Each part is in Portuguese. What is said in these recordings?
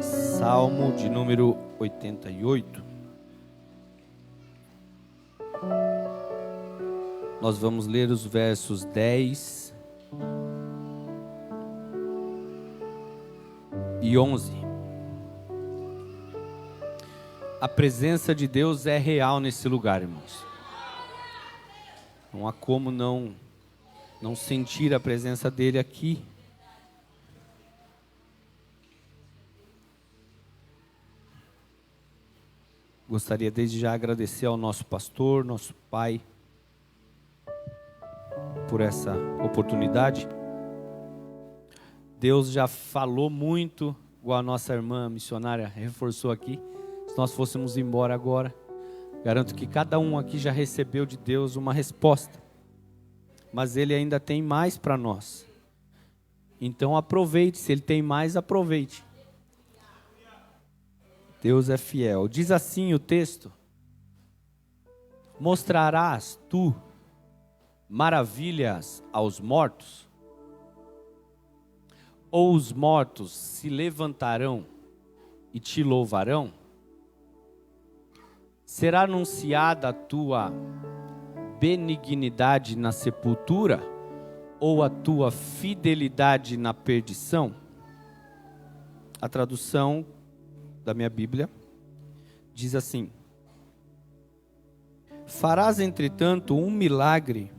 Salmo de número 88. Nós vamos ler os versos 10 e 11. A presença de Deus é real nesse lugar, irmãos. Não há como não sentir a presença dele aqui. Gostaria desde já agradecer ao nosso pastor, nosso pai, por essa oportunidade. Deus já falou muito, igual a nossa irmã missionária reforçou aqui. Se nós fôssemos embora agora, garanto que cada um aqui já recebeu de Deus uma resposta. Mas Ele ainda tem mais para nós. Então aproveite, se Ele tem mais, aproveite. Deus é fiel. Diz assim o texto: mostrarás tu maravilhas aos mortos? Ou os mortos se levantarão e te louvarão? Será anunciada a tua benignidade na sepultura, ou a tua fidelidade na perdição? A tradução da minha Bíblia diz assim: farás entretanto um milagre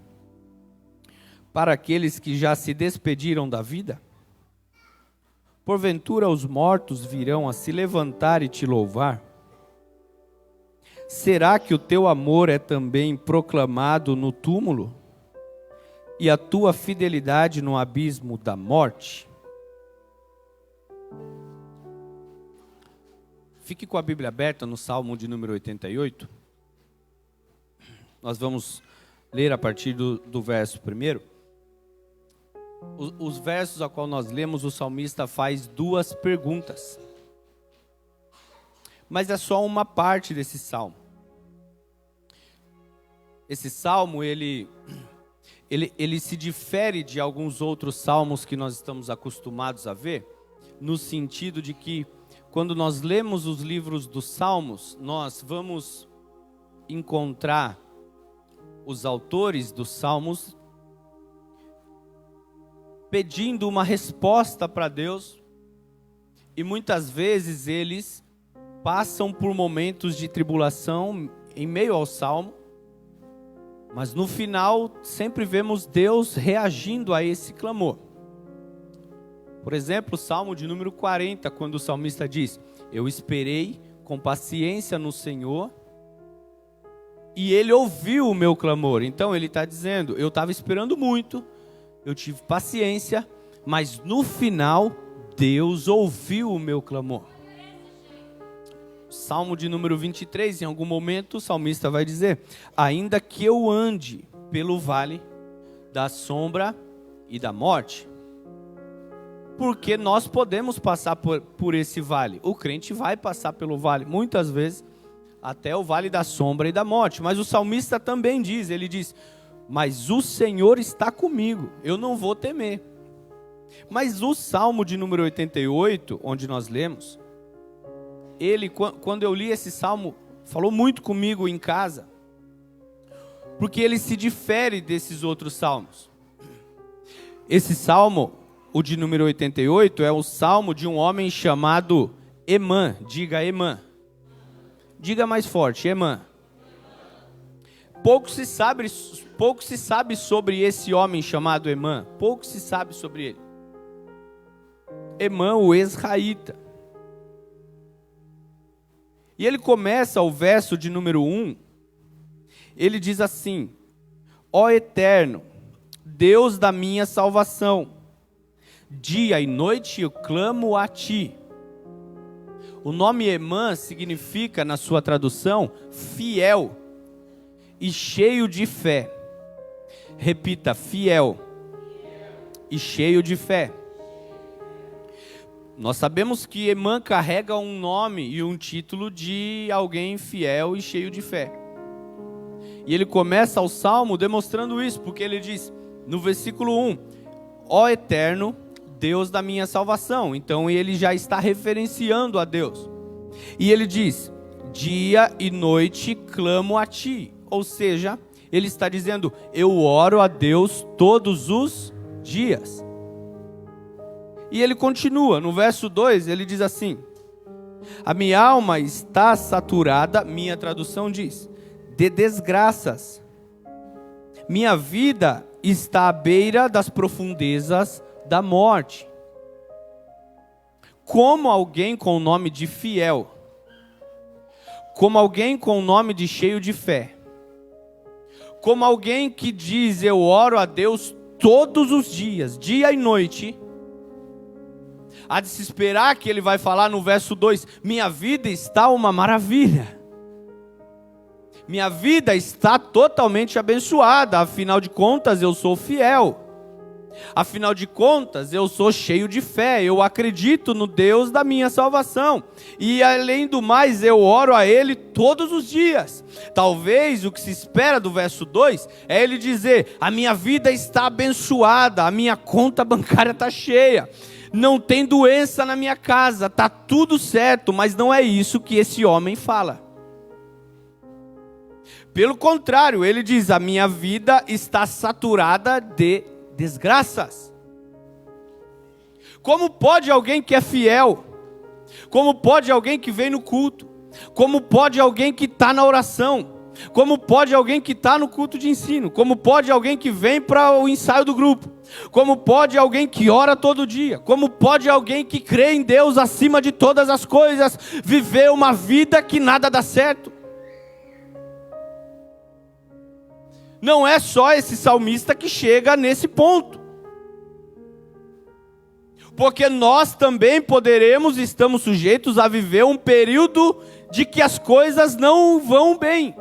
para aqueles que já se despediram da vida? Porventura os mortos virão a se levantar e te louvar? Será que o teu amor é também proclamado no túmulo, e a tua fidelidade no abismo da morte? Fique com a Bíblia aberta no Salmo de número 88. Nós vamos ler a partir do verso 1. Os versos a qual nós lemos, o salmista faz duas perguntas. Mas é só uma parte desse salmo. Esse salmo, ele se difere de alguns outros salmos que nós estamos acostumados a ver, no sentido de que, quando nós lemos os livros dos Salmos, nós vamos encontrar os autores dos Salmos pedindo uma resposta para Deus, e muitas vezes eles passam por momentos de tribulação em meio ao Salmo, mas no final sempre vemos Deus reagindo a esse clamor. Por exemplo, o Salmo de número 40, quando o salmista diz: eu esperei com paciência no Senhor, e Ele ouviu o meu clamor. Então ele está dizendo, eu estava esperando muito, eu tive paciência, mas no final, Deus ouviu o meu clamor. Salmo de número 23, em algum momento o salmista vai dizer: ainda que eu ande pelo vale da sombra e da morte. Porque nós podemos passar por esse vale. O crente vai passar pelo vale, muitas vezes, até o vale da sombra e da morte. Mas o salmista também diz, ele diz: mas o Senhor está comigo, eu não vou temer. Mas o Salmo de número 88, onde nós lemos, ele, quando eu li esse Salmo, falou muito comigo em casa, porque ele se difere desses outros Salmos. Esse Salmo, o de número 88, é o salmo de um homem chamado Emã. Diga Emã. Diga mais forte, Emã. Pouco se sabe sobre esse homem chamado Emã. Pouco se sabe sobre ele. Emã, o Ezraíta. E ele começa o verso de número 1. Ele diz assim: ó Eterno, Deus da minha salvação, dia e noite eu clamo a ti. O nome Emã significa, na sua tradução, fiel e cheio de fé. Repita: fiel e cheio de fé. Nós sabemos que Emã carrega um nome e um título de alguém fiel e cheio de fé. E ele começa o salmo demonstrando isso, porque ele diz, no versículo 1, ó Eterno, Deus da minha salvação. Então ele já está referenciando a Deus. E ele diz: dia e noite clamo a ti. Ou seja, ele está dizendo: eu oro a Deus todos os dias. E ele continua, no verso 2, ele diz assim: a minha alma está saturada, minha tradução diz, de desgraças. Minha vida está à beira das profundezas da morte. Como alguém com o nome de fiel, como alguém com o nome de cheio de fé, como alguém que diz: eu oro a Deus todos os dias, dia e noite, há de se esperar que ele vai falar no verso 2, minha vida está uma maravilha. Minha vida está totalmente abençoada, afinal de contas eu sou fiel. Afinal de contas eu sou cheio de fé, eu acredito no Deus da minha salvação. E além do mais eu oro a Ele todos os dias. Talvez o que se espera do verso 2 é ele dizer: a minha vida está abençoada, a minha conta bancária está cheia. Não tem doença na minha casa, está tudo certo, mas não é isso que esse homem fala. Pelo contrário, ele diz: a minha vida está saturada de desgraças. Como pode alguém que é fiel? Como pode alguém que vem no culto? Como pode alguém que está na oração? Como pode alguém que está no culto de ensino? Como pode alguém que vem para o ensaio do grupo? Como pode alguém que ora todo dia? Como pode alguém que crê em Deus acima de todas as coisas viver uma vida que nada dá certo? Não é só esse salmista que chega nesse ponto. Porque nós também poderemos, estamos sujeitos a viver um período de que as coisas não vão bem.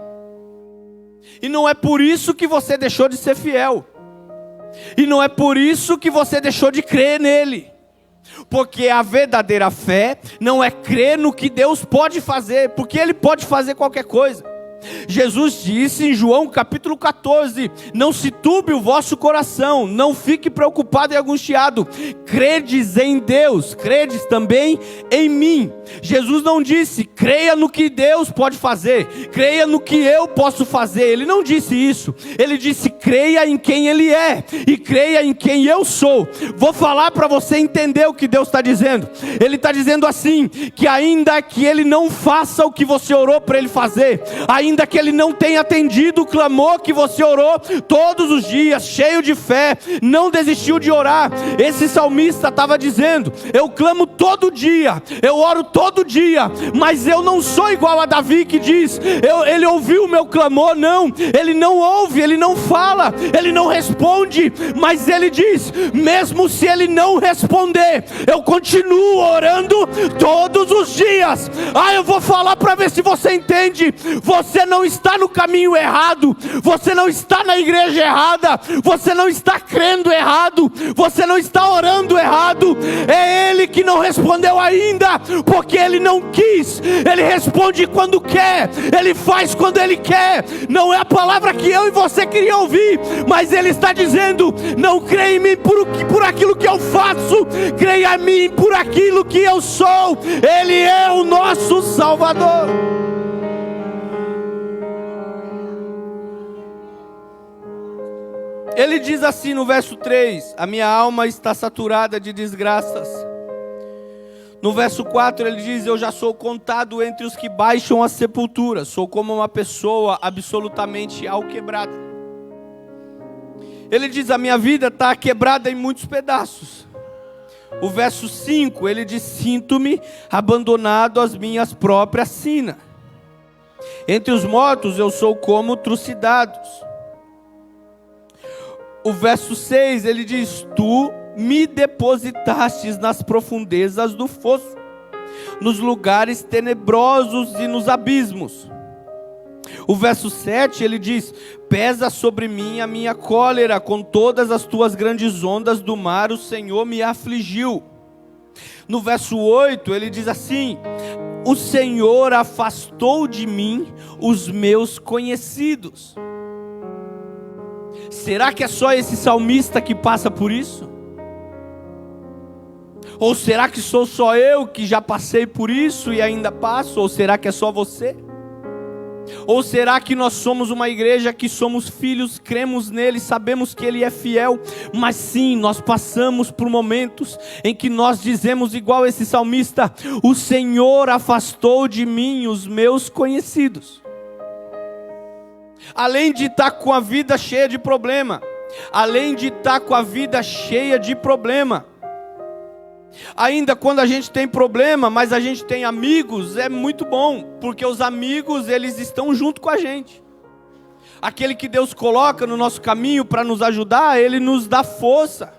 E não é por isso que você deixou de ser fiel. E não é por isso que você deixou de crer nele. Porque a verdadeira fé não é crer no que Deus pode fazer, porque Ele pode fazer qualquer coisa. Jesus disse em João capítulo 14, não se turbe o vosso coração, não fique preocupado e angustiado, credes em Deus, credes também em mim. Jesus não disse, creia no que Deus pode fazer, creia no que eu posso fazer. Ele não disse isso, ele disse, creia em quem Ele é, e creia em quem eu sou. Vou falar para você entender o que Deus está dizendo. Ele está dizendo assim, que ainda que Ele não faça o que você orou para Ele fazer, ainda que Ele não tenha atendido o clamor que você orou todos os dias, cheio de fé, não desistiu de orar. Esse salmista estava dizendo, eu clamo todo dia, eu oro todo dia, mas eu não sou igual a Davi que diz, ele ouviu o meu clamor. Não, ele não ouve, ele não fala, ele não responde, mas ele diz, mesmo se ele não responder, eu continuo orando todos os dias. Eu vou falar para ver se você entende. Você não está no caminho errado, você não está na igreja errada, você não está crendo errado, você não está orando errado. É Ele que não respondeu ainda, porque Ele não quis. Ele responde quando quer, Ele faz quando Ele quer. Não é a palavra que eu e você queria ouvir, mas Ele está dizendo, não creia em mim por aquilo que eu faço, creia em mim por aquilo que eu sou. Ele é o nosso Salvador. Ele diz assim no verso 3, a minha alma está saturada de desgraças. No verso 4 ele diz, eu já sou contado entre os que baixam a sepultura, sou como uma pessoa absolutamente alquebrada. Ele diz, a minha vida está quebrada em muitos pedaços. O verso 5, ele diz, sinto-me abandonado às minhas próprias sinas. Entre os mortos eu sou como trucidados. O verso 6, ele diz, tu me depositastes nas profundezas do fosso, nos lugares tenebrosos e nos abismos. O verso 7, ele diz, pesa sobre mim a minha cólera, com todas as tuas grandes ondas do mar o Senhor me afligiu. No verso 8, ele diz assim, o Senhor afastou de mim os meus conhecidos. Será que é só esse salmista que passa por isso? Ou será que sou só eu que já passei por isso e ainda passo? Ou será que é só você? Ou será que nós somos uma igreja que somos filhos, cremos nele, sabemos que ele é fiel, mas sim, nós passamos por momentos em que nós dizemos igual esse salmista: o Senhor afastou de mim os meus conhecidos. Além de estar com a vida cheia de problema, ainda quando a gente tem problema, mas a gente tem amigos, é muito bom, porque os amigos, eles estão junto com a gente. Aquele que Deus coloca no nosso caminho para nos ajudar, ele nos dá força.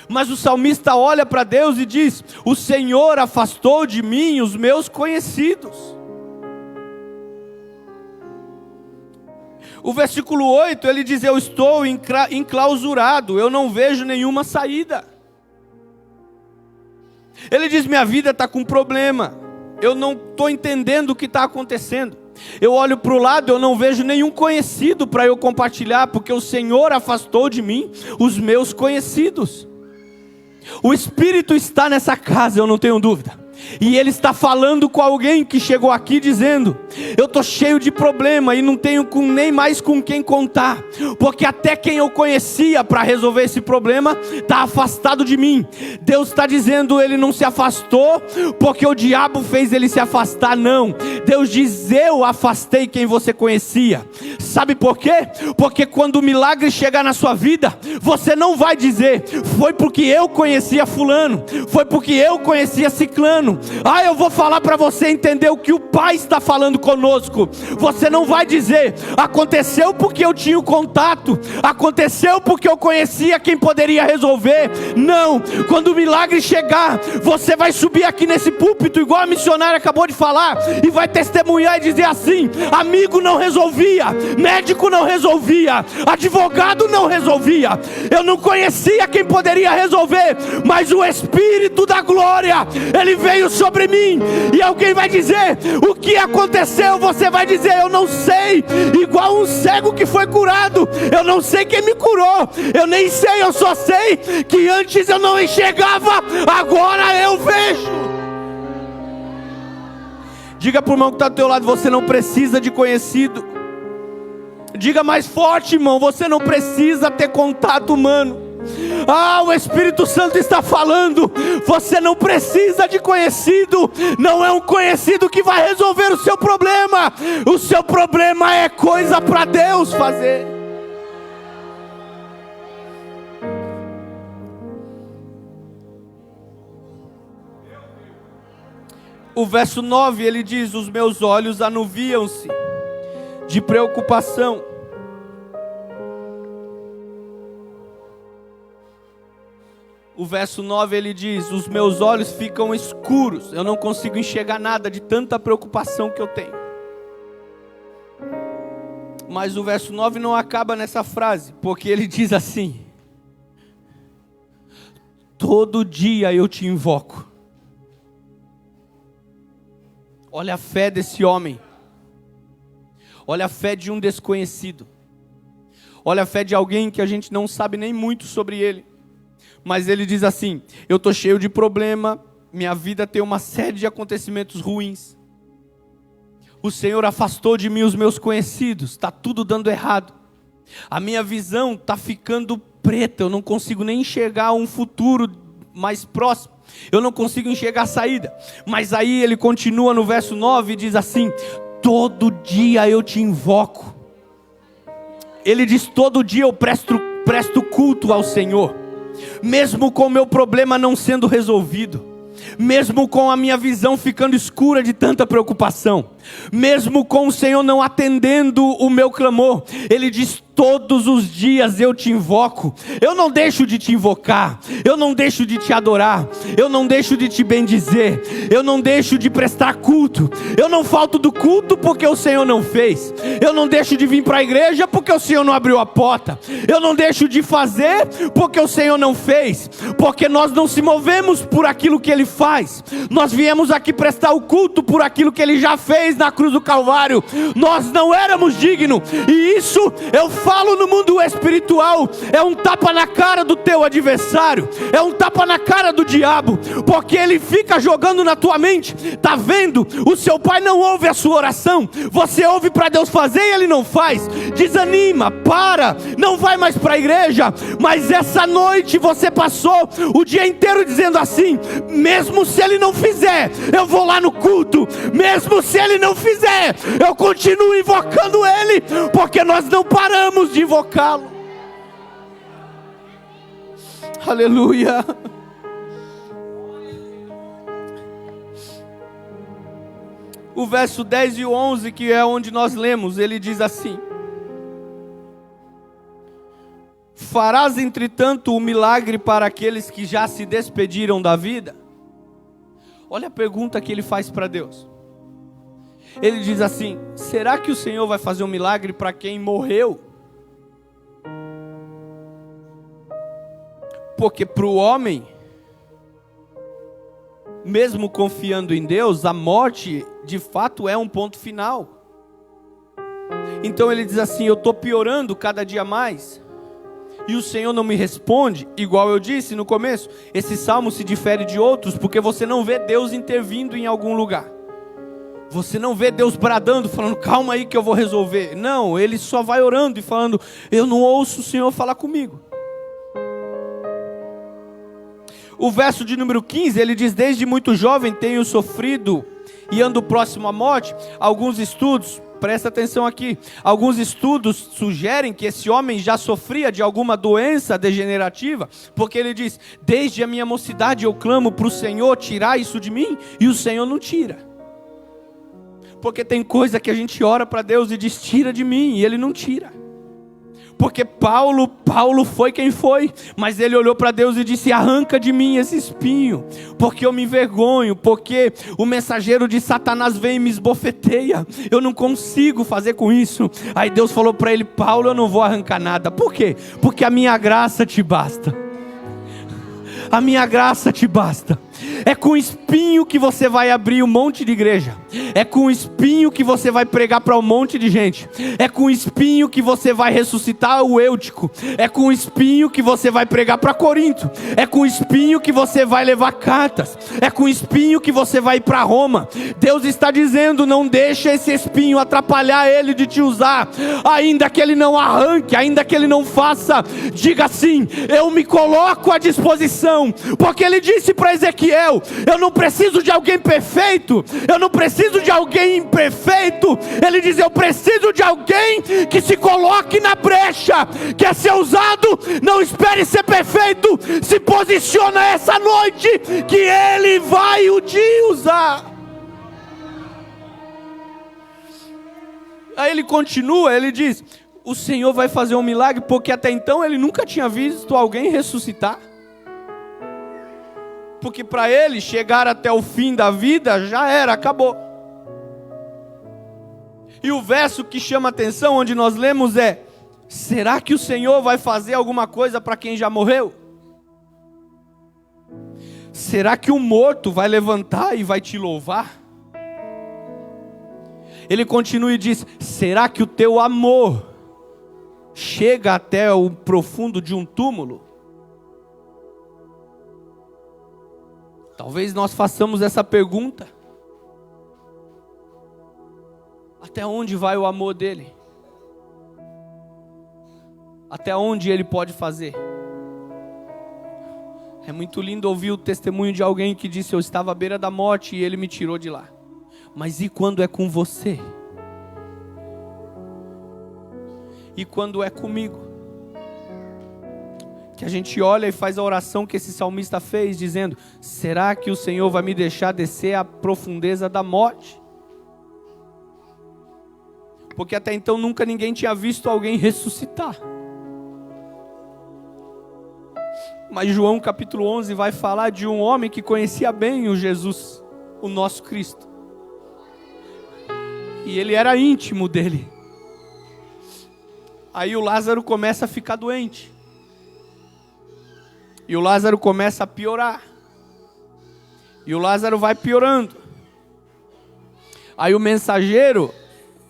Mas o salmista olha para Deus e diz: o Senhor afastou de mim os meus conhecidos. O versículo 8, ele diz: eu estou enclausurado, eu não vejo nenhuma saída. Ele diz: minha vida está com problema, eu não estou entendendo o que está acontecendo. Eu olho para o lado, eu não vejo nenhum conhecido para eu compartilhar, porque o Senhor afastou de mim os meus conhecidos. O Espírito está nessa casa, eu não tenho dúvida. E Ele está falando com alguém que chegou aqui dizendo: eu estou cheio de problema e não tenho nem mais com quem contar, porque até quem eu conhecia para resolver esse problema está afastado de mim. Deus está dizendo: Ele não se afastou porque o diabo fez ele se afastar, não. Deus diz: eu afastei quem você conhecia. Sabe por quê? Porque quando o milagre chegar na sua vida, você não vai dizer: foi porque eu conhecia fulano, foi porque eu conhecia ciclano. Eu vou falar para você entender o que o Pai está falando conosco. Você não vai dizer: aconteceu porque eu tinha o contato, aconteceu porque eu conhecia quem poderia resolver. Não, quando o milagre chegar, você vai subir aqui nesse púlpito, igual a missionária acabou de falar, e vai testemunhar e dizer assim: amigo não resolvia, médico não resolvia, advogado não resolvia, eu não conhecia quem poderia resolver, mas o Espírito da glória, Ele veio sobre mim. E alguém vai dizer: o que aconteceu? Você vai dizer: eu não sei. Igual um cego que foi curado, eu não sei quem me curou, eu nem sei, eu só sei que antes eu não enxergava, agora eu vejo. Diga para o irmão que está do teu lado: você não precisa de conhecido. Diga mais forte, irmão: você não precisa ter contato humano. O Espírito Santo está falando: você não precisa de conhecido. Não é um conhecido que vai resolver o seu problema. O seu problema é coisa para Deus fazer. O verso 9, ele diz: os meus olhos anuviam-se de preocupação. O verso 9, ele diz: os meus olhos ficam escuros, eu não consigo enxergar nada de tanta preocupação que eu tenho. Mas o verso 9 não acaba nessa frase, porque ele diz assim: todo dia eu te invoco. Olha a fé desse homem. Olha a fé de um desconhecido. Olha a fé de alguém que a gente não sabe nem muito sobre ele. Mas ele diz assim: eu estou cheio de problema, minha vida tem uma série de acontecimentos ruins. O Senhor afastou de mim os meus conhecidos, está tudo dando errado. A minha visão está ficando preta, eu não consigo nem enxergar um futuro mais próximo. Eu não consigo enxergar a saída. Mas aí ele continua no verso 9 e diz assim: todo dia eu te invoco. Ele diz: todo dia eu presto culto ao Senhor. Mesmo com o meu problema não sendo resolvido, mesmo com a minha visão ficando escura de tanta preocupação, mesmo com o Senhor não atendendo o meu clamor, Ele diz: todos os dias eu te invoco. Eu não deixo de te invocar, eu não deixo de te adorar, eu não deixo de te bendizer, eu não deixo de prestar culto. Eu não falto do culto porque o Senhor não fez. Eu não deixo de vir para a igreja porque o Senhor não abriu a porta. Eu não deixo de fazer porque o Senhor não fez. Porque nós não se movemos por aquilo que Ele faz. Nós viemos aqui prestar o culto por aquilo que Ele já fez fez na cruz do Calvário. Nós não éramos dignos, e isso eu falo no mundo espiritual, é um tapa na cara do teu adversário, é um tapa na cara do diabo, porque ele fica jogando na tua mente. Tá vendo? O seu pai não ouve a sua oração, você ouve para Deus fazer e ele não faz. Desanima, para, não vai mais para a igreja. Mas essa noite você passou o dia inteiro dizendo assim: mesmo se ele não fizer, eu vou lá no culto. Mesmo se ele não fizer, eu continuo invocando ele, porque nós não paramos de invocá-lo. Aleluia. O verso 10 e 11, que é onde nós lemos, ele diz assim: farás entretanto um milagre para aqueles que já se despediram da vida? Olha a pergunta que ele faz para Deus. Ele diz assim: será que o Senhor vai fazer um milagre para quem morreu? Porque para o homem, mesmo confiando em Deus, a morte de fato é um ponto final. Então ele diz assim: eu estou piorando cada dia mais, e o Senhor não me responde. Igual eu disse no começo, esse salmo se difere de outros, porque você não vê Deus intervindo em algum lugar. Você não vê Deus bradando, falando: calma aí que eu vou resolver. Não, ele só vai orando e falando: eu não ouço o Senhor falar comigo. O verso de número 15, ele diz: desde muito jovem tenho sofrido e ando próximo à morte. Alguns estudos, presta atenção aqui, alguns estudos sugerem que esse homem já sofria de alguma doença degenerativa, porque ele diz: desde a minha mocidade eu clamo para o Senhor tirar isso de mim, e o Senhor não tira. Porque tem coisa que a gente ora para Deus e diz: tira de mim, e ele não tira. Porque Paulo foi quem foi, mas ele olhou para Deus e disse: arranca de mim esse espinho, porque eu me envergonho, porque o mensageiro de Satanás vem e me esbofeteia, eu não consigo fazer com isso. Aí Deus falou para ele: Paulo, eu não vou arrancar nada. Por quê? Porque a minha graça te basta. A minha graça te basta. É com espinho que você vai abrir um monte de igreja. É com espinho que você vai pregar para um monte de gente. É com espinho que você vai ressuscitar o Eutico. É com espinho que você vai pregar para Corinto. É com espinho que você vai levar cartas. É com espinho que você vai ir para Roma. Deus está dizendo: não deixa esse espinho atrapalhar ele de te usar. Ainda que ele não arranque, ainda que ele não faça, diga assim: eu me coloco à disposição. Porque ele disse para Ezequiel: eu não preciso de alguém perfeito, eu não preciso de alguém imperfeito. Ele diz: eu preciso de alguém que se coloque na brecha, quer ser usado, não espere ser perfeito, se posiciona essa noite, que ele vai te usar. Aí ele continua, ele diz: o Senhor vai fazer um milagre, porque até então ele nunca tinha visto alguém ressuscitar. Porque para ele chegar até o fim da vida já era, acabou. E o verso que chama atenção, onde nós lemos é: será que o Senhor vai fazer alguma coisa para quem já morreu? Será que o morto vai levantar e vai te louvar? Ele continua e diz: será que o teu amor chega até o profundo de um túmulo? Talvez nós façamos essa pergunta: até onde vai o amor dele? Até onde ele pode fazer? É muito lindo ouvir o testemunho de alguém que disse: eu estava à beira da morte e ele me tirou de lá. Mas e quando é com você? E quando é comigo? Que a gente olha e faz a oração que esse salmista fez, dizendo: será que o Senhor vai me deixar descer à profundeza da morte? Porque até então nunca ninguém tinha visto alguém ressuscitar. Mas João capítulo 11 vai falar de um homem que conhecia bem o Jesus, o nosso Cristo. E ele era íntimo dele. Aí o Lázaro começa a ficar doente. E o Lázaro começa a piorar. E o Lázaro vai piorando. Aí o mensageiro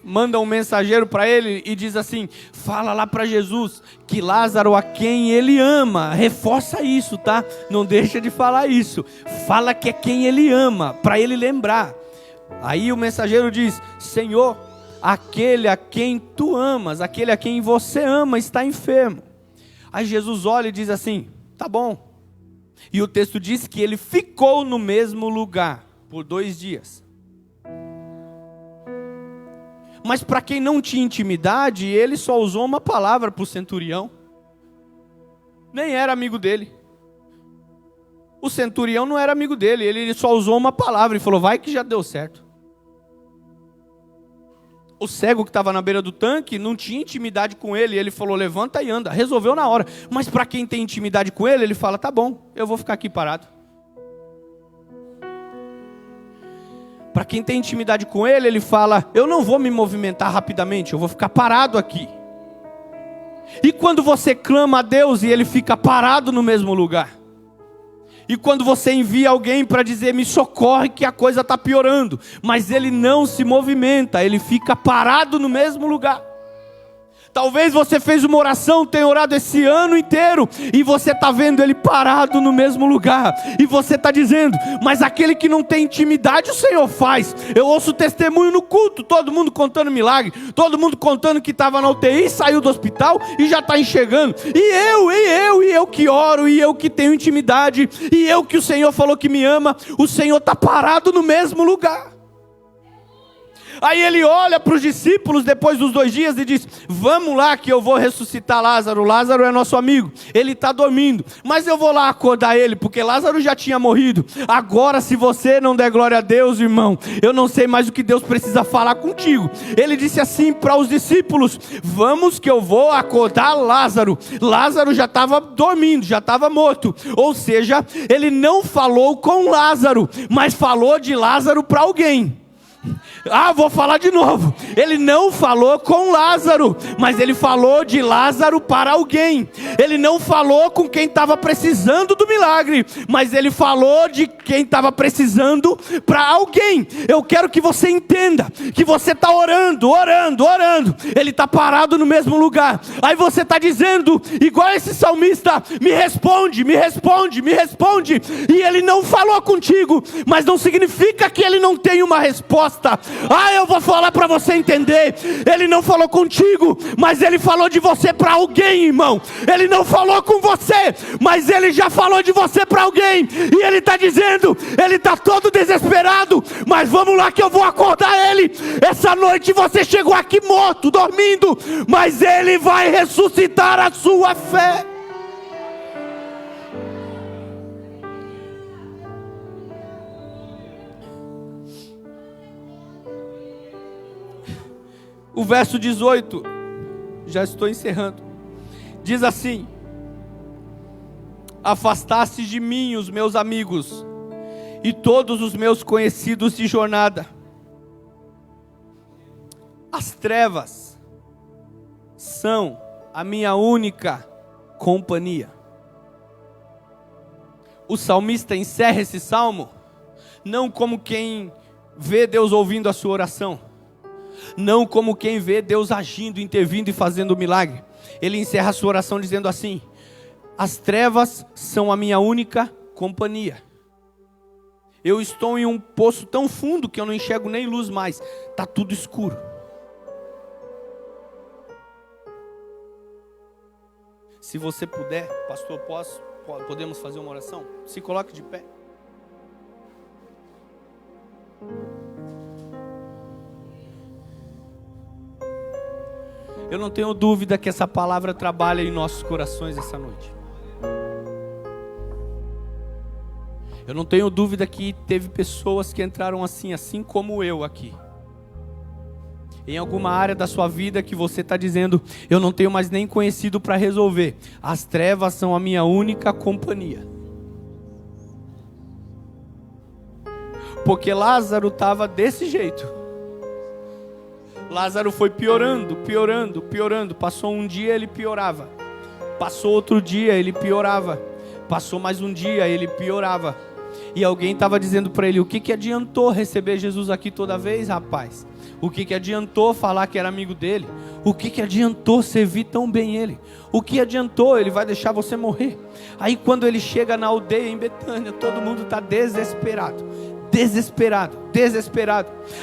manda um mensageiro para ele e diz assim: fala lá para Jesus que Lázaro, a quem ele ama, reforça isso, tá? Não deixa de falar isso. Fala que é quem ele ama, para ele lembrar. Aí o mensageiro diz: Senhor, aquele a quem tu amas, aquele a quem você ama está enfermo. Aí Jesus olha e diz assim: tá bom. E o texto diz que ele ficou no mesmo lugar por 2 dias. Mas para quem não tinha intimidade, ele só usou uma palavra para o centurião. Nem era amigo dele. O centurião não era amigo dele, ele só usou uma palavra e falou: vai que já deu certo. O cego que estava na beira do tanque não tinha intimidade com ele, ele falou: levanta e anda, resolveu na hora. Mas para quem tem intimidade com ele, ele fala: tá bom, eu vou ficar aqui parado. Para quem tem intimidade com ele, ele fala: eu não vou me movimentar rapidamente, eu vou ficar parado aqui. E quando você clama a Deus e ele fica parado no mesmo lugar? E quando você envia alguém para dizer: me socorre que a coisa está piorando, mas ele não se movimenta, ele fica parado no mesmo lugar. Talvez você fez uma oração, tenha orado esse ano inteiro, e você está vendo ele parado no mesmo lugar, e você está dizendo: mas aquele que não tem intimidade o Senhor faz. Eu ouço testemunho no culto, todo mundo contando milagre, todo mundo contando que estava na UTI, saiu do hospital e já está enxergando. E eu que oro, e eu que tenho intimidade, e eu que o Senhor falou que me ama, o Senhor está parado no mesmo lugar. Aí ele olha para os discípulos depois dos 2 dias e diz: vamos lá que eu vou ressuscitar Lázaro. Lázaro é nosso amigo, ele está dormindo, mas eu vou lá acordar ele, porque Lázaro já tinha morrido. Agora, se você não der glória a Deus, irmão, eu não sei mais o que Deus precisa falar contigo. Ele disse assim para os discípulos: vamos que eu vou acordar Lázaro. Lázaro já estava dormindo, já estava morto. Ou seja, ele não falou com Lázaro, mas falou de Lázaro para alguém. Vou falar de novo. Ele não falou com Lázaro, mas ele falou de Lázaro para alguém. Ele não falou com quem estava precisando do milagre, mas ele falou de quem estava precisando para alguém. Eu quero que você entenda que você está orando. Ele está parado no mesmo lugar. Aí você está dizendo, igual esse salmista: me responde. E ele não falou contigo, mas não significa que ele não tem uma resposta. Eu vou falar para você entender. Ele não falou contigo, mas ele falou de você para alguém, irmão. Ele não falou com você, mas ele já falou de você para alguém. E ele está dizendo, ele está todo desesperado, mas vamos lá que eu vou acordar ele. Essa noite você chegou aqui morto, dormindo, mas ele vai ressuscitar a sua fé. O verso 18, já estou encerrando, diz assim: afastaste de mim os meus amigos e todos os meus conhecidos de jornada. As trevas são a minha única companhia. O salmista encerra esse salmo não como quem vê Deus ouvindo a sua oração, não como quem vê Deus agindo, intervindo e fazendo milagre. Ele encerra a sua oração dizendo assim: as trevas são a minha única companhia. Eu estou em um poço tão fundo que eu não enxergo nem luz mais, está tudo escuro. Se você puder, pastor, podemos fazer uma oração? Se coloque de pé. Eu não tenho dúvida que essa palavra trabalha em nossos corações essa noite. Eu não tenho dúvida que teve pessoas que entraram assim como eu aqui. Em alguma área da sua vida que você está dizendo: eu não tenho mais nem conhecido para resolver. As trevas são a minha única companhia. Porque Lázaro estava desse jeito. Lázaro foi piorando. Passou um dia, ele piorava. Passou outro dia, ele piorava. Passou mais um dia, ele piorava. E alguém estava dizendo para ele: o que adiantou receber Jesus aqui toda vez, rapaz? O que adiantou falar que era amigo dele? O que adiantou servir tão bem ele? O que adiantou? Ele vai deixar você morrer. Aí quando ele chega na aldeia em Betânia, todo mundo está desesperado. Desesperado.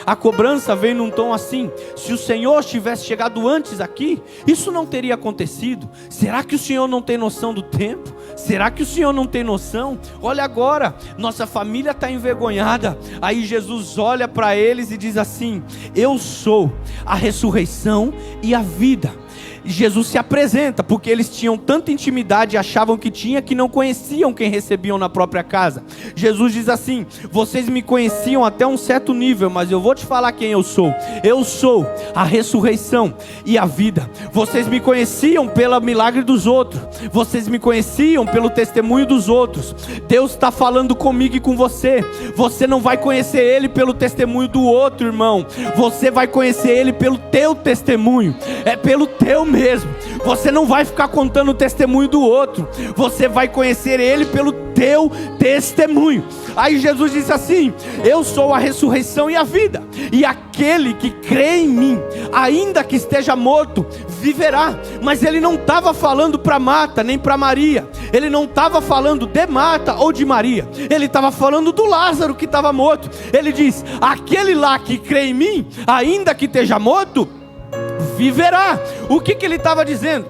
A cobrança vem num tom assim: se o Senhor tivesse chegado antes aqui, isso não teria acontecido. Será que o Senhor não tem noção do tempo? Será que o Senhor não tem noção? Olha agora, nossa família está envergonhada. Aí Jesus olha para eles e diz assim: eu sou a ressurreição e a vida. Jesus se apresenta, porque eles tinham tanta intimidade, achavam que tinha, que não conheciam quem recebiam na própria casa. Jesus diz assim: vocês me conheciam até um certo nível, mas eu vou te falar quem eu sou. Eu sou a ressurreição e a vida. Vocês me conheciam pelo milagre dos outros, vocês me conheciam pelo testemunho dos outros. Deus está falando comigo e com você. Você não vai conhecer Ele pelo testemunho do outro, irmão. Você vai conhecer Ele pelo teu testemunho, é pelo teu mesmo. Você não vai ficar contando o testemunho do outro, você vai conhecer Ele pelo teu testemunho. Aí Jesus disse assim: eu sou a ressurreição e a vida, e aquele que crê em mim, ainda que esteja morto, viverá. Mas ele não estava falando para Marta nem para Maria, ele não estava falando de Marta ou de Maria, ele estava falando do Lázaro que estava morto. Ele diz: aquele lá que crê em mim, ainda que esteja morto, viverá. O que ele estava dizendo?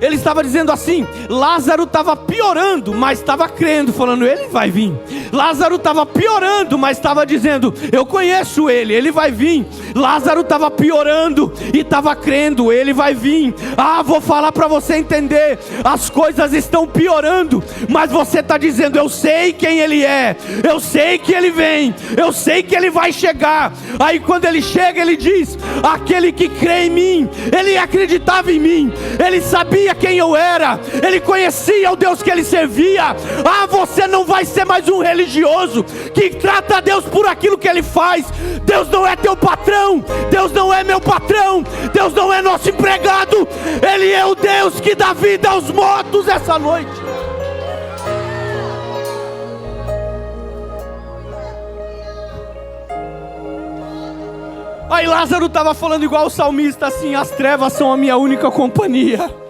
Ele estava dizendo assim: Lázaro estava piorando, mas estava crendo, falando: ele vai vir. Lázaro estava piorando, mas estava dizendo: eu conheço ele, ele vai vir. Lázaro estava piorando e estava crendo: ele vai vir. Vou falar para você entender: as coisas estão piorando, mas você está dizendo: eu sei quem ele é, eu sei que ele vem, eu sei que ele vai chegar. Aí quando ele chega, ele diz: aquele que crê em mim, ele acreditava em mim, ele sabia quem eu era, ele conhecia o Deus que ele servia. Você não vai ser mais um religioso que trata a Deus por aquilo que ele faz. Deus não é teu patrão, Deus não é meu patrão, Deus não é nosso empregado. Ele é o Deus que dá vida aos mortos essa noite. Aí Lázaro estava falando igual o salmista assim: as trevas são a minha única companhia.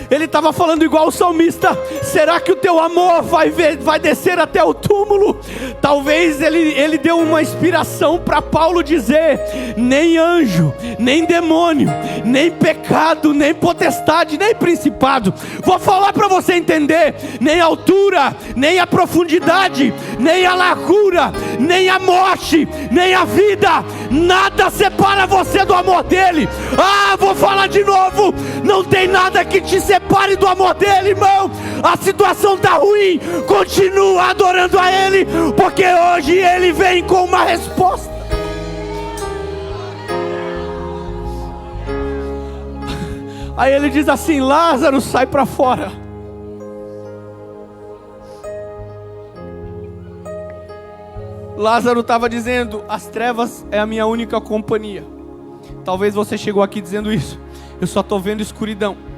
Ele estava falando igual o salmista: será que o teu amor vai descer até o túmulo? Talvez ele deu uma inspiração para Paulo dizer: nem anjo, nem demônio, nem pecado, nem potestade, nem principado. Vou falar para você entender: nem a altura, nem a profundidade, nem a largura, nem a morte, nem a vida, nada separa você do amor dele. Vou falar de novo: não tem nada que te separe do amor dele, irmão. A situação está ruim, continua adorando a ele, porque hoje ele vem com uma resposta. Aí ele diz assim: Lázaro, sai para fora. Lázaro estava dizendo: as trevas é a minha única companhia. Talvez você chegou aqui dizendo isso: eu só estou vendo escuridão.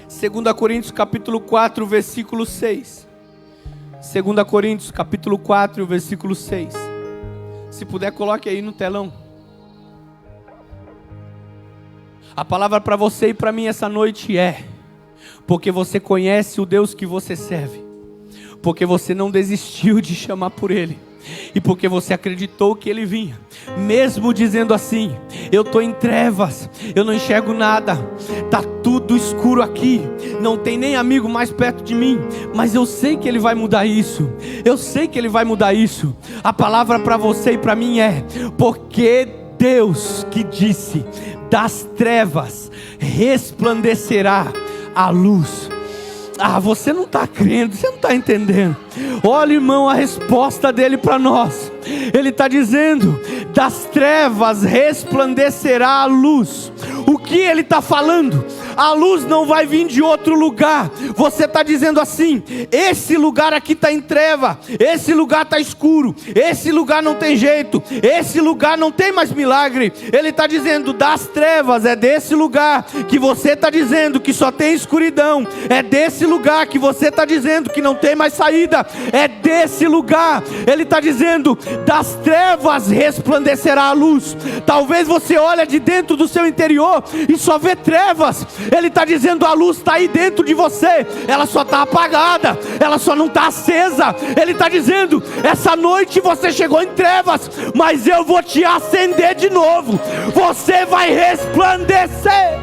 2 Coríntios capítulo 4, versículo 6. 2 Coríntios capítulo 4, versículo 6. Se puder, coloque aí no telão. A palavra para você e para mim essa noite é: porque você conhece o Deus que você serve, porque você não desistiu de chamar por Ele, e porque você acreditou que Ele vinha, mesmo dizendo assim: eu estou em trevas, eu não enxergo nada, está tudo escuro aqui, não tem nem amigo mais perto de mim, mas eu sei que Ele vai mudar isso, eu sei que Ele vai mudar isso. A palavra para você e para mim é: porque Deus que disse, das trevas resplandecerá a luz. Você não está crendo, você não está entendendo. Olha, irmão, a resposta dele para nós. Ele está dizendo: das trevas resplandecerá a luz. O que ele está falando? A luz não vai vir de outro lugar. Você está dizendo assim: esse lugar aqui está em treva, esse lugar está escuro, esse lugar não tem jeito, esse lugar não tem mais milagre. Ele está dizendo: das trevas, é desse lugar que você está dizendo que só tem escuridão, é desse lugar que você está dizendo que não tem mais saída, é desse lugar. Ele está dizendo: das trevas resplandecerá a luz. Talvez você olhe de dentro do seu interior e só vê trevas. Ele está dizendo: a luz está aí dentro de você, ela só está apagada, ela só não está acesa. Ele está dizendo: essa noite você chegou em trevas, mas eu vou te acender de novo, você vai resplandecer.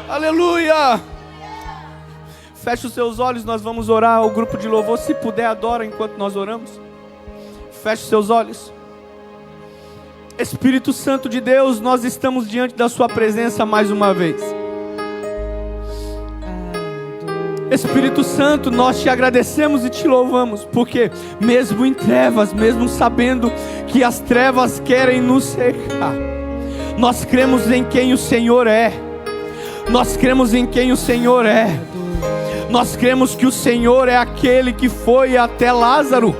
Aleluia. Feche os seus olhos, nós vamos orar. O grupo de louvor, se puder, adora enquanto nós oramos. Feche os seus olhos. Espírito Santo de Deus, nós estamos diante da sua presença mais uma vez. Espírito Santo, nós te agradecemos e te louvamos, porque mesmo em trevas, mesmo sabendo que as trevas querem nos cercar, nós cremos em quem o Senhor é. Nós cremos em quem o Senhor é. Nós cremos que o Senhor é aquele que foi até Lázaro,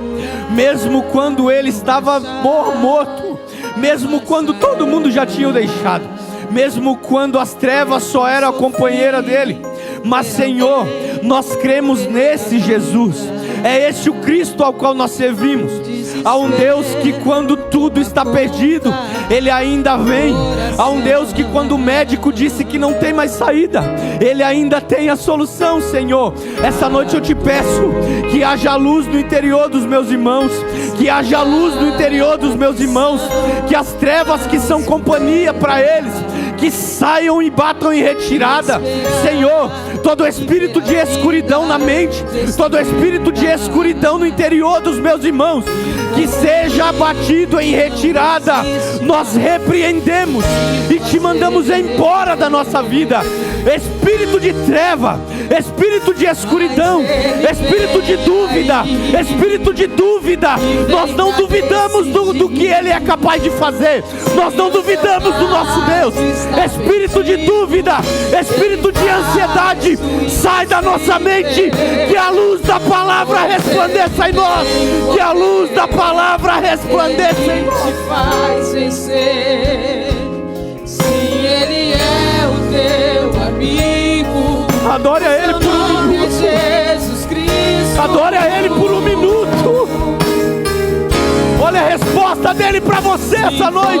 mesmo quando ele estava morto, mesmo quando todo mundo já tinha o deixado, mesmo quando as trevas só eram a companheira dele. Mas Senhor, nós cremos nesse Jesus. É esse o Cristo ao qual nós servimos. Há um Deus que quando tudo está perdido, Ele ainda vem. Há um Deus que quando o médico disse que não tem mais saída, Ele ainda tem a solução, Senhor. Essa noite eu te peço que haja luz no interior dos meus irmãos, que haja luz no interior dos meus irmãos, que as trevas que são companhia para eles, que saiam e batam em retirada. Senhor, todo espírito de escuridão na mente, todo espírito de escuridão no interior dos meus irmãos, que seja abatido em retirada. Nós repreendemos e te mandamos embora da nossa vida. Espírito de treva, espírito de escuridão, espírito de dúvida, nós não duvidamos do que Ele é capaz de fazer, nós não duvidamos do nosso Deus. Espírito de dúvida, espírito de ansiedade, sai da nossa mente, que a luz da palavra resplandeça em nós, que a luz da palavra resplandeça em nós. Te faz vencer, sim, Ele é o teu amigo. Adore a Ele por um minuto. Jesus Cristo. Adore a Ele por um minuto. Olha a resposta dele para você essa noite.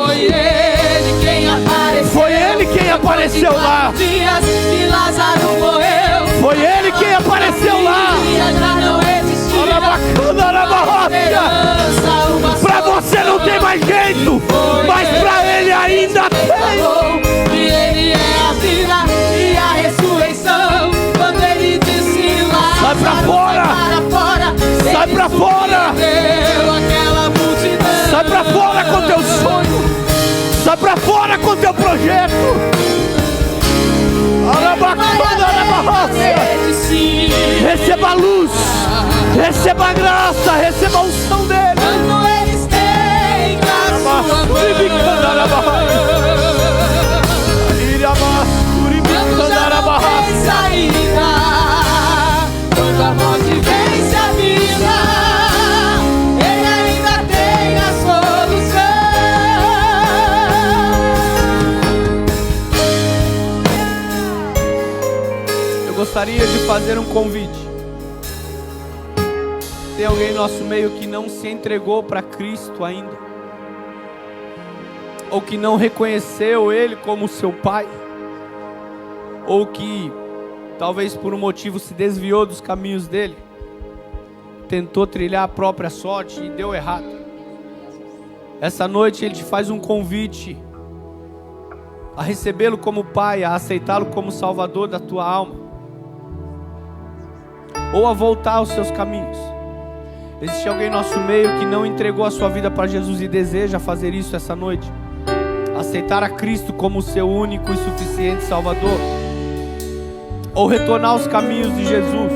Foi Ele quem apareceu lá. Dias que Lázaro morreu. Foi Ele quem apareceu lá. Já não existia. Para você não tem mais jeito, mas para Ele ainda tem. E Ele é a vida e a ressurreição. Quando Ele disse lá, sai para fora, sai para fora, sai para fora com teu sonho, sai para fora com teu projeto. Receba a luz, receba a graça, receba a unção dele. Quando eles têm a sua mão, quando não tem saída, quando a morte vence a vida, Ele ainda tem a solução. Eu gostaria de fazer um convite. Tem alguém no nosso meio que não se entregou para Cristo ainda, ou que não reconheceu Ele como seu Pai, ou que talvez por um motivo se desviou dos caminhos dele, tentou trilhar a própria sorte e deu errado. Essa noite Ele te faz um convite a recebê-lo como Pai, a aceitá-lo como Salvador da tua alma, ou a voltar aos seus caminhos. Existe alguém no nosso meio que não entregou a sua vida para Jesus e deseja fazer isso essa noite? Aceitar a Cristo como seu único e suficiente Salvador? Ou retornar aos caminhos de Jesus?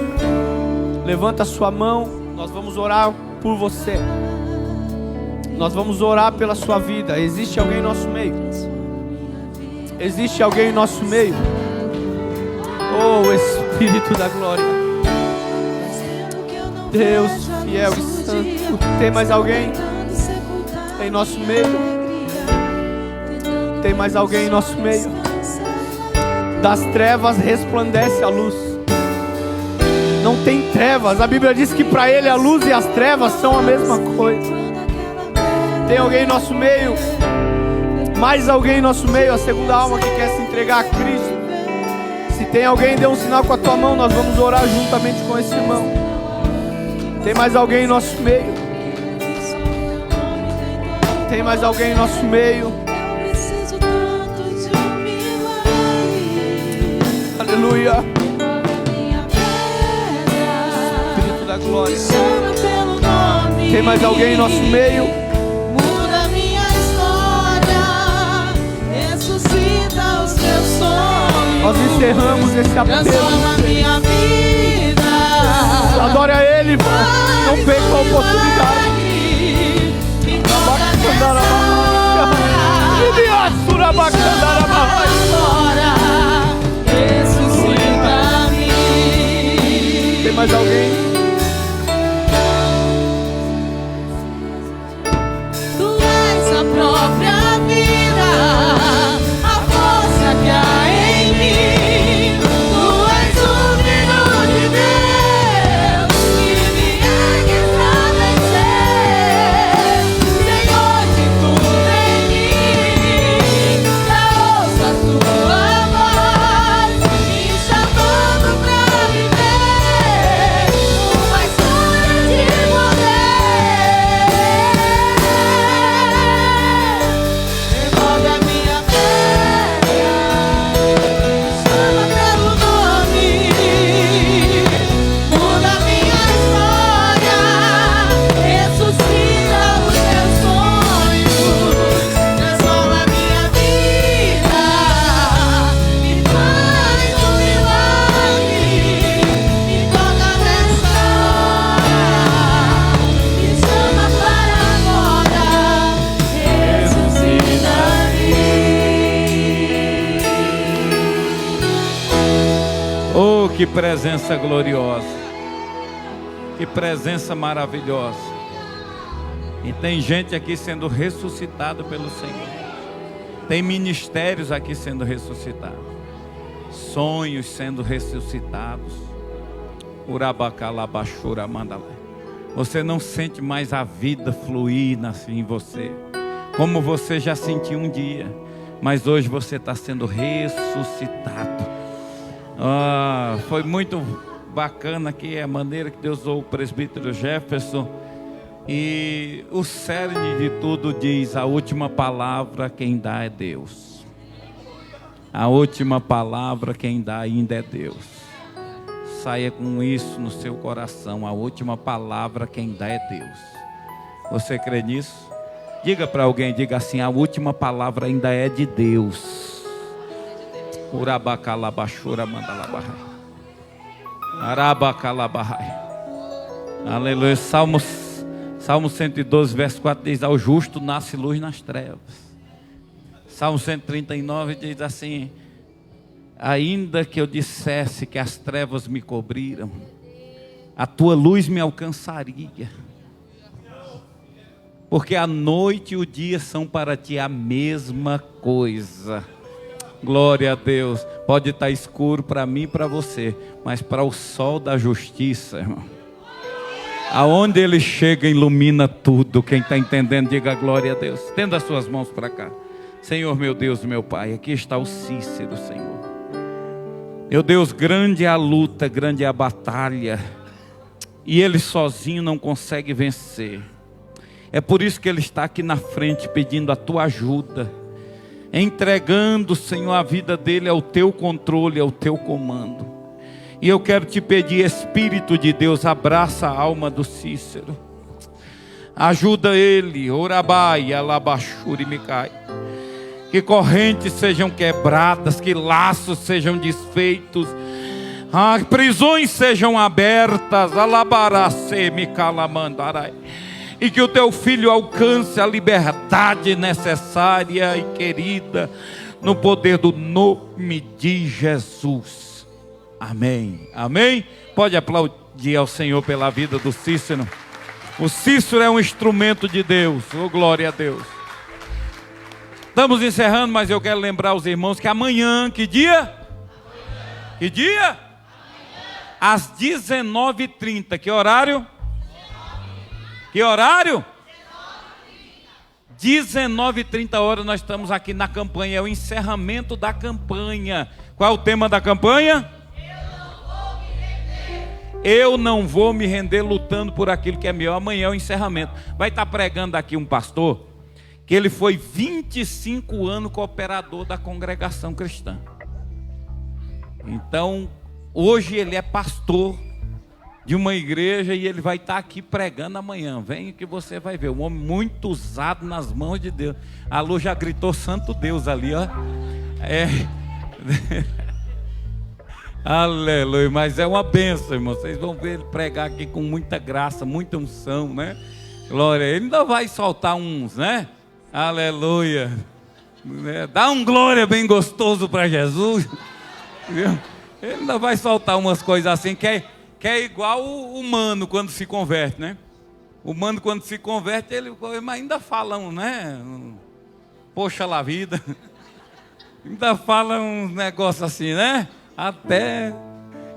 Levanta a sua mão, nós vamos orar por você. Nós vamos orar pela sua vida. Existe alguém no nosso meio? Existe alguém em nosso meio? Oh, Espírito da glória, Deus fiel e santo. Tem mais alguém em nosso meio? Tem mais alguém em nosso meio? Das trevas resplandece a luz. Não tem trevas. A Bíblia diz que para Ele a luz e as trevas são a mesma coisa. Tem alguém em nosso meio? Mais alguém em nosso meio? A segunda alma que quer se entregar a Cristo. Se tem alguém, dê um sinal com a tua mão. Nós vamos orar juntamente com esse irmão. Tem mais alguém em nosso meio? Tem mais alguém em nosso meio? Aleluia. Espírito da glória. Tem mais alguém em nosso meio? Muda minha história, ressuscita os teus sonhos. Nós encerramos esse apelo. Transforma minha vida. Adore a Ele, não perca a oportunidade. Me toca nessa hora. Ressuscita-me. Tem mais alguém? Tu és a própria vida, a força que há em mim. Tu és o Filho de Deus que vier estabelecer, Senhor de tudo em mim. Já ouço a tua voz me chamando pra viver uma história de poder. Remove a minha pedra, chama pelo nome, muda minha história, ressuscita os meus sonhos, transforma minha vida, me faz um milagre, me toca nessa hora, me chama para agora, ressuscita-me. Oh, que presença gloriosa, que presença maravilhosa. E tem gente aqui sendo ressuscitada pelo Senhor. Tem ministérios aqui sendo ressuscitados, sonhos sendo ressuscitados. Urabacalabachura mandalé. Você não sente mais a vida fluir em você, como você já sentiu um dia, mas hoje você está sendo ressuscitado. Foi muito bacana aqui a maneira que Deus usou o presbítero Jefferson. E o cerne de tudo diz: a última palavra quem dá é Deus. A última palavra quem dá ainda é Deus. Saia com isso no seu coração. A última palavra quem dá é Deus. Você crê nisso? Diga para alguém, diga assim: a última palavra ainda é de Deus. Urabacalabachura mandalabahai. Arabacalabahai. Aleluia. Salmo 112, verso 4 diz: ao justo nasce luz nas trevas. Salmo 139 diz assim: ainda que eu dissesse que as trevas me cobriram, a tua luz me alcançaria. Porque a noite e o dia são para ti a mesma coisa. Glória a Deus. Pode estar escuro para mim e para você, mas para o sol da justiça, irmão, aonde ele chega, ilumina tudo. Quem está entendendo, diga glória a Deus. Estenda as suas mãos para cá. Senhor, meu Deus, meu Pai, aqui está o Cícero, Senhor. Meu Deus, grande é a luta, grande é a batalha, e ele sozinho não consegue vencer. É por isso que ele está aqui na frente pedindo a tua ajuda, entregando, Senhor, a vida dele ao teu controle, ao teu comando. E eu quero te pedir, Espírito de Deus, abraça a alma do Cícero, ajuda ele, orabai, alabachuri micai, que correntes sejam quebradas, que laços sejam desfeitos, prisões sejam abertas, alabarase micalamandarai, e que o teu filho alcance a liberdade necessária e querida, no poder do nome de Jesus. Amém. Amém. Pode aplaudir ao Senhor pela vida do Cícero. O Cícero é um instrumento de Deus. Oh, glória a Deus. Estamos encerrando, mas eu quero lembrar os irmãos que amanhã, que dia? Que dia? Às 19h30. Que horário? Que horário? 19h30 nós estamos aqui na campanha. É o encerramento da campanha. Qual é o tema da campanha? Eu não vou me render lutando por aquilo que é meu. Amanhã é o encerramento. Vai estar pregando aqui um pastor que ele foi 25 anos cooperador da congregação cristã. Então, hoje ele é pastor de uma igreja e ele vai estar aqui pregando amanhã. Vem que você vai ver. Um homem muito usado nas mãos de Deus. A Lu já gritou santo Deus ali, ó. Aleluia, mas é uma bênção, irmão. Vocês vão ver ele pregar aqui com muita graça, muita unção, né? Glória, ele ainda vai soltar uns, né? Aleluia. Dá um glória bem gostoso para Jesus. Ele ainda vai soltar umas coisas assim que é igual o humano quando se converte, né? O humano quando se converte, ele ainda fala, né? Poxa lá vida. Ainda fala uns negócios assim, né? Até.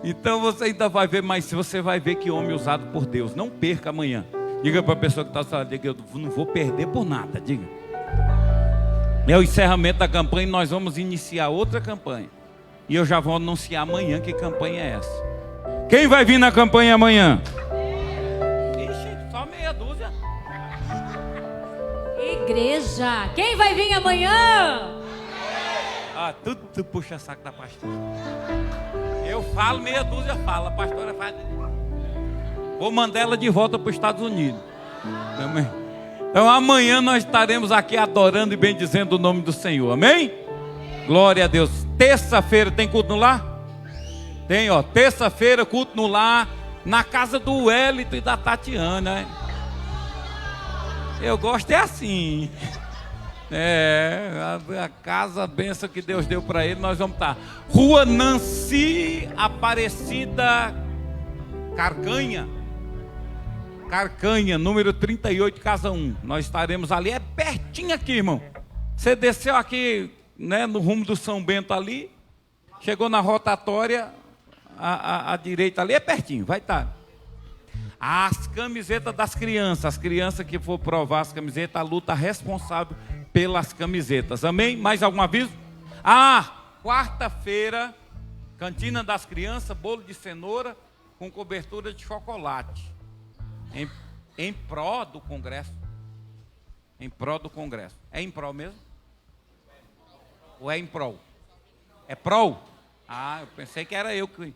Então você ainda vai ver, mas você vai ver que homem usado por Deus. Não perca amanhã. Diga para a pessoa que está falando, diga, eu não vou perder por nada, diga. É o encerramento da campanha e nós vamos iniciar outra campanha. E eu já vou anunciar amanhã que campanha é essa. Quem vai vir na campanha amanhã? Ixi, só meia dúzia. Igreja, quem vai vir amanhã? Ah, tudo puxa saco da pastora. Eu falo, meia dúzia fala, a pastora faz. Vou mandar ela de volta para os Estados Unidos. Então amanhã nós estaremos aqui adorando e bendizendo o nome do Senhor, amém? Glória a Deus. Terça-feira tem culto no lar? Tem, ó, terça-feira culto no lar, na casa do Wellington e da Tatiana. Eu gosto é assim. A casa, a bênção que Deus deu para ele, nós vamos estar. Rua Nancy Aparecida Carcanha, número 38, casa 1. Nós estaremos ali, é pertinho aqui, irmão. Você desceu aqui, né, no rumo do São Bento ali, chegou na rotatória, à direita ali, é pertinho, vai estar. As camisetas das crianças, as crianças que for provar as camisetas, a luta responsável pelas camisetas, amém? Mais algum aviso? Quarta-feira, cantina das crianças, bolo de cenoura com cobertura de chocolate. Em pró do congresso. Em pró do congresso. É em pró mesmo? Ou é em prol? É prol? Eu pensei que era eu que...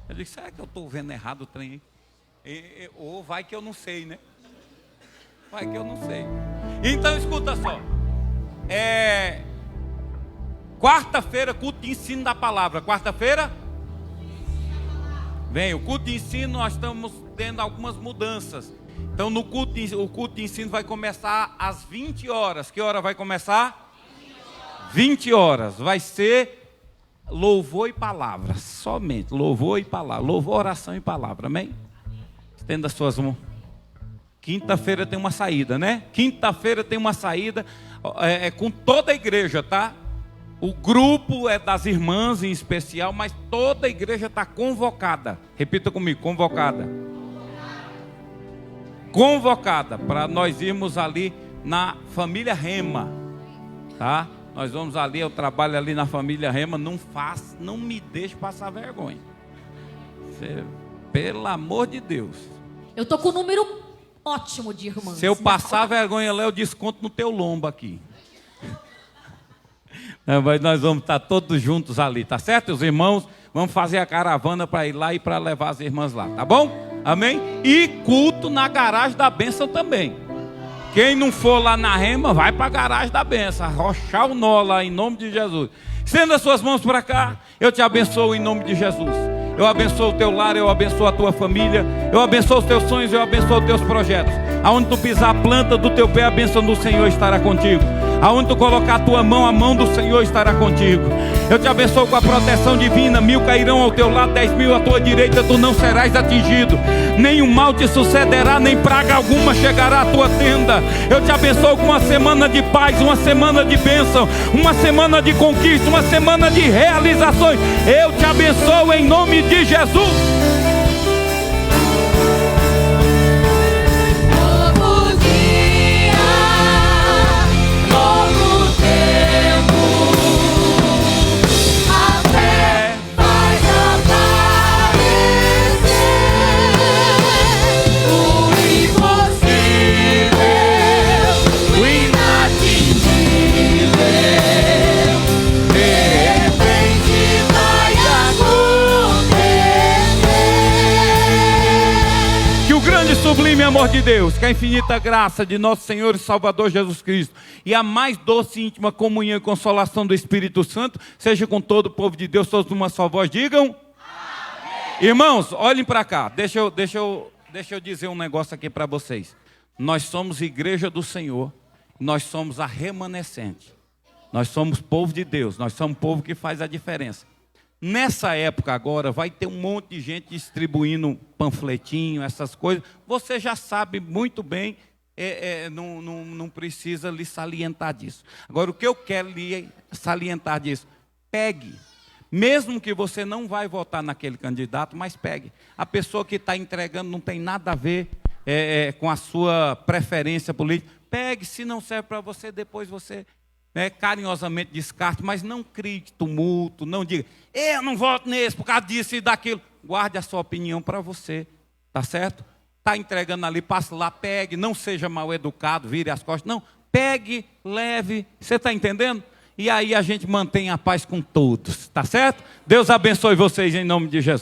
Eu disse, será que eu estou vendo errado o trem aí? Ou vai que eu não sei, né? Vai que eu não sei. Então escuta só. Quarta-feira, culto de ensino da palavra. Quarta-feira? Vem, o culto de ensino, nós estamos tendo algumas mudanças. Então o culto de ensino vai começar às 20 horas. Que hora vai começar? 20 horas. Vai ser louvor e palavra. Somente louvor e palavra. Louvor, oração e palavra, amém? Estenda as suas mãos. Quinta-feira tem uma saída, né? Quinta-feira tem uma saída com toda a igreja, tá? O grupo é das irmãs em especial, mas toda a igreja está convocada. Repita comigo, convocada. Convocada para nós irmos ali na família Rema, tá? Nós vamos ali, eu trabalho ali na família Rema, não me deixe passar vergonha. Pelo amor de Deus. Eu tô com um número ótimo de irmãs. Se eu passar vergonha lá, eu desconto no teu lombo aqui. Mas nós vamos estar todos juntos ali, tá certo? Os irmãos, vamos fazer a caravana para ir lá e para levar as irmãs lá, tá bom? Amém? E culto na garagem da bênção também. Quem não for lá na Rema, vai para a garagem da bênção, arrochar o nó lá em nome de Jesus. Estenda as suas mãos para cá, eu te abençoo em nome de Jesus. Eu abençoo o teu lar, eu abençoo a tua família, eu abençoo os teus sonhos, eu abençoo os teus projetos. Aonde tu pisar a planta do teu pé, a bênção do Senhor estará contigo. Aonde tu colocar a tua mão, a mão do Senhor estará contigo. Eu te abençoo com a proteção divina. 1000 cairão ao teu lado, 10.000 à tua direita, tu não serás atingido. Nenhum mal te sucederá, nem praga alguma chegará à tua tenda. Eu te abençoo com uma semana de paz, uma semana de bênção, uma semana de conquista, uma semana de realizações. Eu te abençoo em nome de Jesus. Sublime amor de Deus, que a infinita graça de nosso Senhor e Salvador Jesus Cristo e a mais doce e íntima comunhão e consolação do Espírito Santo seja com todo o povo de Deus, todos numa só voz, digam amém. Irmãos, olhem para cá, deixa eu dizer um negócio aqui para vocês. Nós somos igreja do Senhor, nós somos a remanescente, nós somos povo de Deus, nós somos povo que faz a diferença. Nessa época agora vai ter um monte de gente distribuindo panfletinho, essas coisas. Você já sabe muito bem, não precisa lhe salientar disso. Agora o que eu quero lhe salientar disso, pegue. Mesmo que você não vai votar naquele candidato, mas pegue. A pessoa que está entregando não tem nada a ver com a sua preferência política. Pegue, se não serve para você, depois você... carinhosamente descarte, mas não crie tumulto, não diga, eu não voto nesse por causa disso e daquilo. Guarde a sua opinião para você, tá certo? Está entregando ali, passe lá, pegue, não seja mal educado, vire as costas, não, pegue, leve, você está entendendo? E aí a gente mantém a paz com todos, tá certo? Deus abençoe vocês em nome de Jesus.